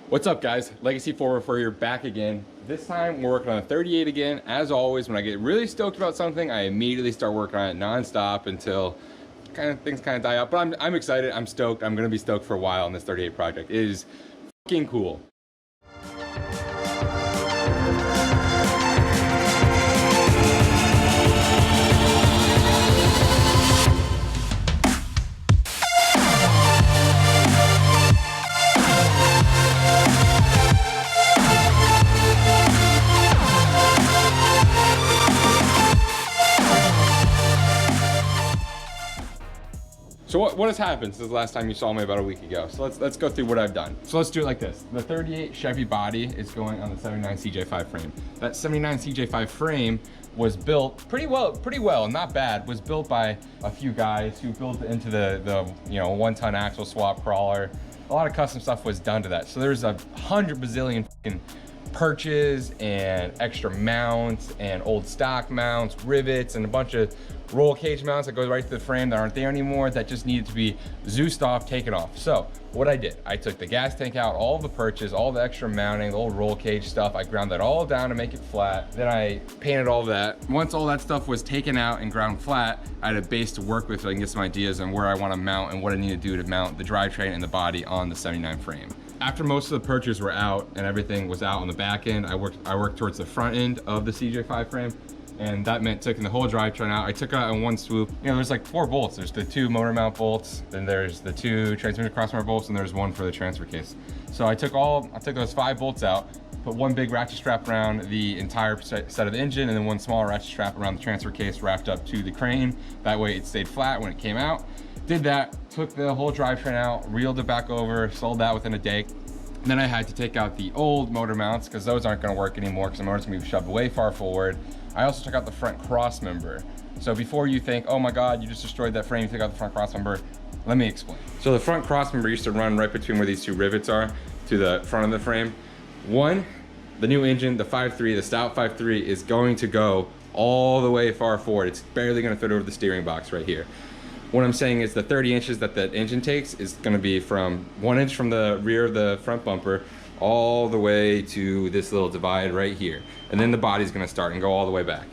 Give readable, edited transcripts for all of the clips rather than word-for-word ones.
What's up, guys? Legacy 404 here, back again. This time we're working on a 38 again. As always, when I get really stoked about something, I immediately start working on it non-stop until things die out. But I'm excited, I'm stoked. I'm gonna be stoked for a while on this 38 project. It is fucking cool. So what has happened since the last time you saw me about a week ago? So let's go through what I've done. So let's do it like this. The 38 Chevy body is going on the 79 CJ5 frame. That 79 CJ5 frame was built pretty well, not bad. Was built by a few guys who built it into the 1-ton axle swap crawler. A lot of custom stuff was done to that. So there's 100 bazillion fucking perches and extra mounts and old stock mounts, rivets, and a bunch of roll cage mounts that go right to the frame that aren't there anymore that just needed to be Zeused off, taken off. So what I did, I took the gas tank out, all the perches, all the extra mounting, the old roll cage stuff. I ground that all down to make it flat. Then I painted all of that. Once all that stuff was taken out and ground flat, I had a base to work with so I can get some ideas on where I want to mount and what I need to do to mount the drivetrain and the body on the 79 frame. After most of the perches were out and everything was out on the back end, I worked towards the front end of the CJ5 frame. And that meant taking the whole drivetrain out. I took it out in one swoop. You know, there's like 4 bolts. There's the 2 motor mount bolts, then there's the 2 transmission crossmember bolts, and there's 1 for the transfer case. So I took those 5 bolts out, put 1 big ratchet strap around the entire set of the engine, and then 1 small ratchet strap around the transfer case wrapped up to the crane. That way it stayed flat when it came out. Did that, took the whole drivetrain out, reeled it back over, sold that within a day. And then I had to take out the old motor mounts because those aren't gonna work anymore because the motor's gonna be shoved way far forward. I also took out the front cross member. So before you think, oh my God, you just destroyed that frame, you took out the front cross member, let me explain. So the front cross member used to run right between where these 2 rivets are to the front of the frame. The new engine, the 5.3, the stout 5.3 is going to go all the way far forward. It's barely gonna fit over the steering box right here. What I'm saying is the 30 inches that that engine takes is gonna be from 1 inch from the rear of the front bumper all the way to this little divide right here. And then the body's gonna start and go all the way back.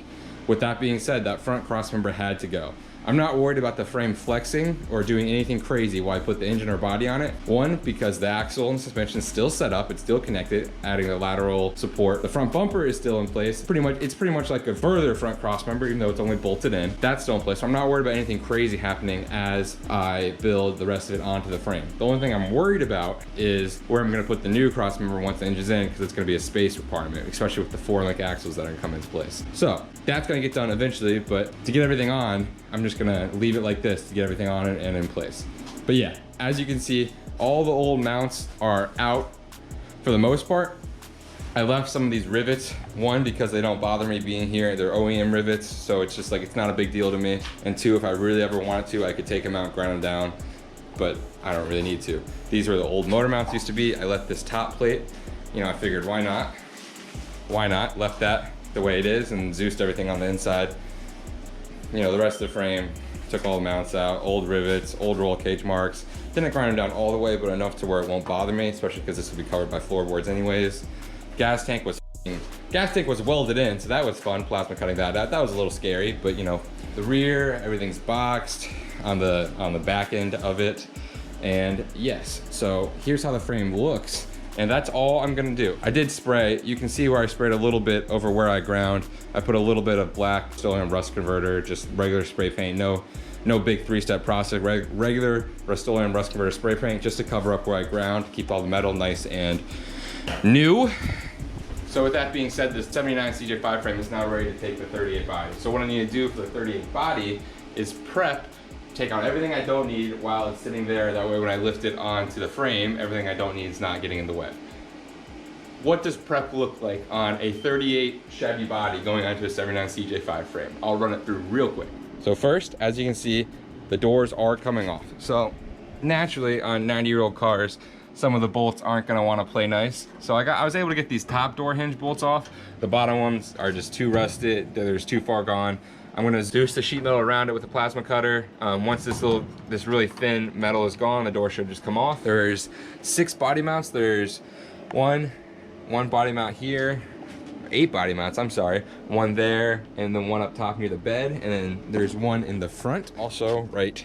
With that being said, that front cross member had to go. I'm not worried about the frame flexing or doing anything crazy while I put the engine or body on it. 1, because the axle and suspension is still set up, it's still connected, adding the lateral support. The front bumper is still in place. It's pretty much like a further front cross member, even though it's only bolted in. That's still in place, so I'm not worried about anything crazy happening as I build the rest of it onto the frame. The only thing I'm worried about is where I'm gonna put the new cross member once the engine's in, because it's gonna be a space requirement, especially with the 4-link axles that are gonna come into place. So that's gonna get done eventually, but to get everything on, I'm just gonna leave it like this to get everything on it and in place. But yeah, as you can see, all the old mounts are out for the most part. I left some of these rivets, 1, because they don't bother me being here. They're OEM rivets, so it's just like, it's not a big deal to me. And 2, if I really ever wanted to, I could take them out, grind them down, but I don't really need to. These are the old motor mounts used to be. I left this top plate. You know, I figured why not? Why not? Left that the way it is and Zeused everything on the inside. You know, the rest of the frame, took all the mounts out, old rivets, old roll cage marks. Didn't grind them down all the way, but enough to where it won't bother me, especially because this will be covered by floorboards anyways. Gas tank was welded in, so that was fun, plasma cutting that out. That was a little scary, but you know, the rear, everything's boxed on the back end of it. And yes, so here's how the frame looks. And that's all I'm gonna do. I did spray. You can see where I sprayed a little bit over where I ground. I put a little bit of black Rust-Oleum rust converter, just regular spray paint. No big 3-step process. Regular Rust-Oleum rust converter spray paint just to cover up where I ground, keep all the metal nice and new. So with that being said, this 79 CJ5 frame is now ready to take the 38 body. So what I need to do for the 38 body is prep, take out everything I don't need while it's sitting there. That way when I lift it onto the frame, everything I don't need is not getting in the way. What does prep look like on a 38 Chevy body going onto a 79 CJ5 frame? I'll run it through real quick. So first, as you can see, the doors are coming off. So naturally on 90-year-old cars, some of the bolts aren't gonna wanna play nice. So I was able to get these top door hinge bolts off. The bottom ones are just too rusted, they're just too far gone. I'm gonna Zeus the sheet metal around it with a plasma cutter. Once this really thin metal is gone, the door should just come off. There's 6 body mounts. There's one body mount here, 8 body mounts, I'm sorry. One there, and then one up top near the bed, and then there's one in the front, also right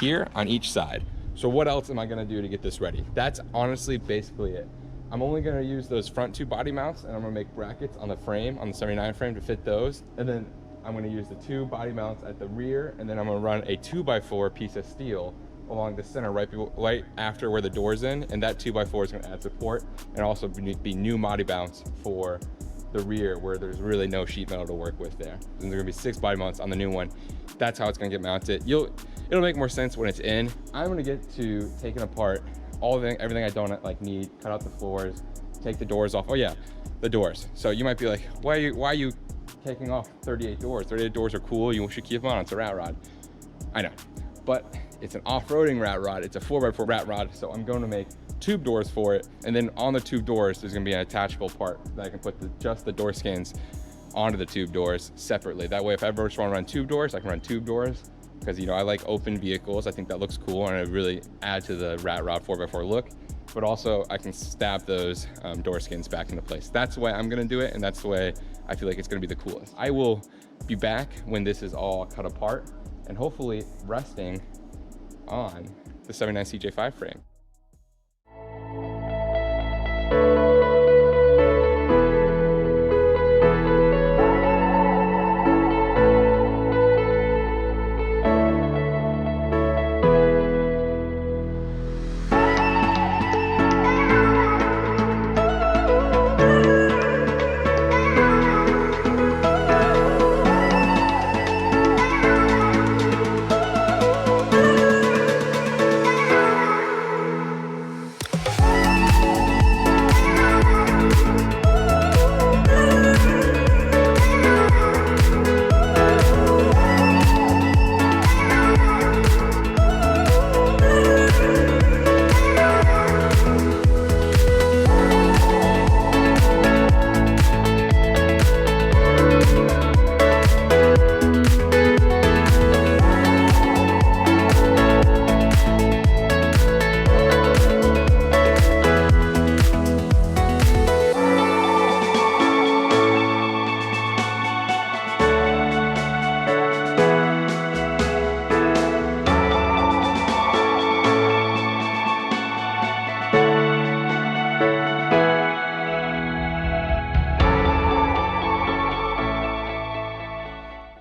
here on each side. So what else am I gonna do to get this ready? That's honestly basically it. I'm only gonna use those front 2 body mounts, and I'm gonna make brackets on the frame, on the 79 frame to fit those. And then I'm gonna use the 2 body mounts at the rear, and then I'm gonna run a 2x4 piece of steel along the center right after where the door's in, and that 2x4 is gonna add support and also be new body mounts for the rear where there's really no sheet metal to work with there. And there's gonna be 6 body mounts on the new one. That's how it's gonna get mounted. It'll make more sense when it's in. I'm gonna get to taking apart everything I don't like need, cut out the floors, take the doors off. Oh yeah, the doors. So you might be like, why are you taking off 38 doors? 38 doors are cool, you should keep them on, it's a rat rod. I know, but it's an off-roading rat rod. It's a 4x4 rat rod, so I'm going to make tube doors for it. And then on the tube doors, there's gonna be an attachable part that I can put just the door skins onto the tube doors separately. That way, if I ever just wanna run tube doors, I can run tube doors. Because, you know, I like open vehicles. I think that looks cool, and it really add to the rat rod 4x4 look. But also, I can stab those door skins back into place. That's the way I'm gonna do it, and that's the way I feel like it's gonna be the coolest. I will be back when this is all cut apart, and hopefully resting on the 79 CJ5 frame.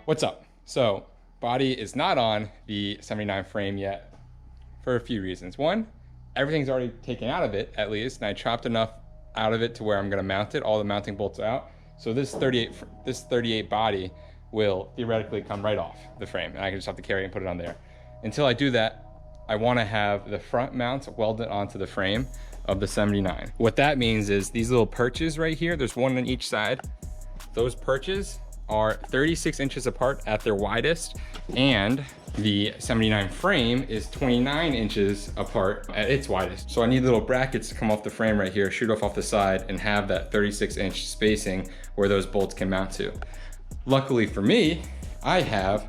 What's up? So body is not on the 79 frame yet for a few reasons. One, everything's already taken out of it at least, and I chopped enough out of it to where I'm gonna mount it, all the mounting bolts out. So this 38 body will theoretically come right off the frame, and I can just have to carry it and put it on there. Until I do that, I wanna have the front mounts welded onto the frame of the 79. What that means is these little perches right here, there's one on each side. Those perches are 36 inches apart at their widest, and the 79 frame is 29 inches apart at its widest. So I need little brackets to come off the frame right here, shoot off the side, and have that 36-inch spacing where those bolts can mount to. Luckily for me, I have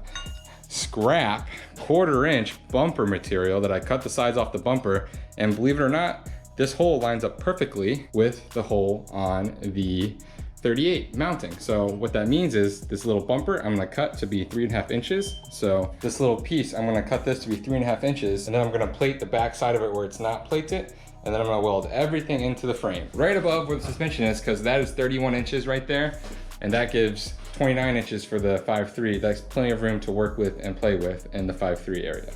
scrap 1/4-inch bumper material that I cut the sides off the bumper, and believe it or not, this hole lines up perfectly with the hole on the 38 mounting. So what that means is this little bumper I'm gonna cut to be 3.5 inches. So this little piece, I'm gonna cut this to be 3.5 inches, and then I'm gonna plate the back side of it where it's not plated, and then I'm gonna weld everything into the frame right above where the suspension is, because that is 31 inches right there, and that gives 29 inches for the 5.3. That's plenty of room to work with and play with in the 5.3 area.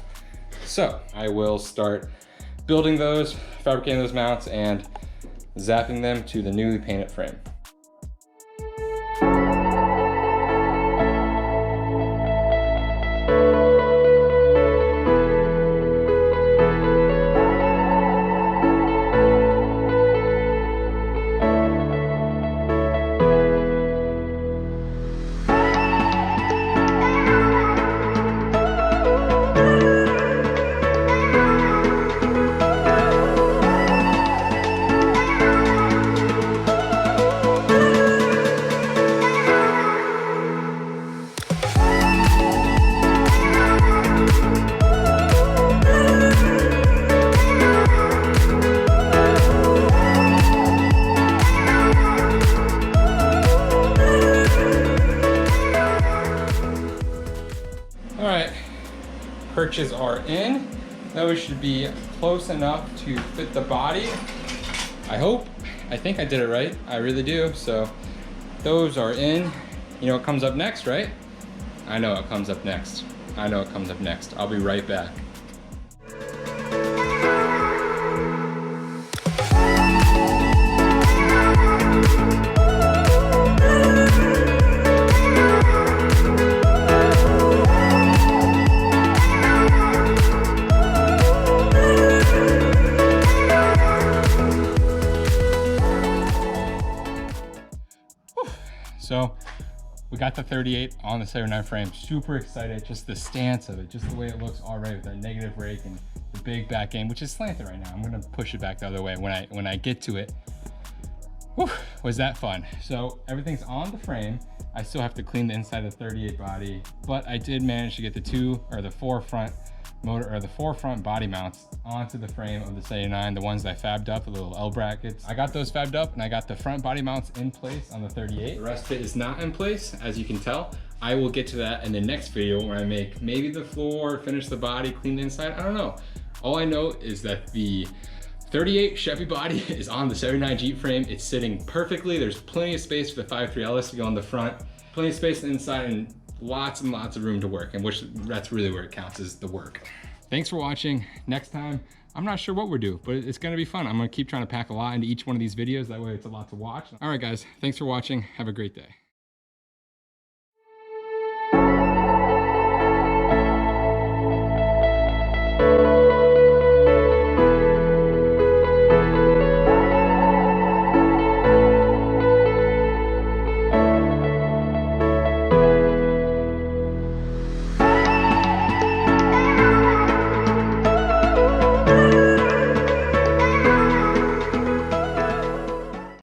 So I will start building those, fabricating those mounts, and zapping them to the newly painted frame. arches are in. Those should be close enough to fit the body. I hope. I think I did it right. I really do. So those are in. You know what comes up next, right? I know what comes up next. I know what comes up next. I'll be right back. So we got the 38 on the 79 frame. Super excited, just the stance of it, just the way it looks already with that negative rake and the big back end, which is slanted right now. I'm gonna push it back the other way when I get to it. Whew, was that fun. So everything's on the frame. I still have to clean the inside of the 38 body, but I did manage to get the four front body mounts onto the frame of the 79, the ones that I fabbed up, the little L brackets. I got those fabbed up and I got the front body mounts in place on the 38. The rest of it is not in place, as you can tell. I will get to that in the next video where I make maybe the floor, finish the body, clean the inside, I don't know. All I know is that the 38 Chevy body is on the 79 Jeep frame. It's sitting perfectly. There's plenty of space for the 5.3 LS to go on the front, plenty of space inside, and lots and lots of room to work, and that's really where it counts, is the work. Thanks for watching. Next time, I'm not sure what we'll do, but it's gonna be fun. I'm gonna keep trying to pack a lot into each one of these videos. That way it's a lot to watch. All right, guys, thanks for watching. Have a great day.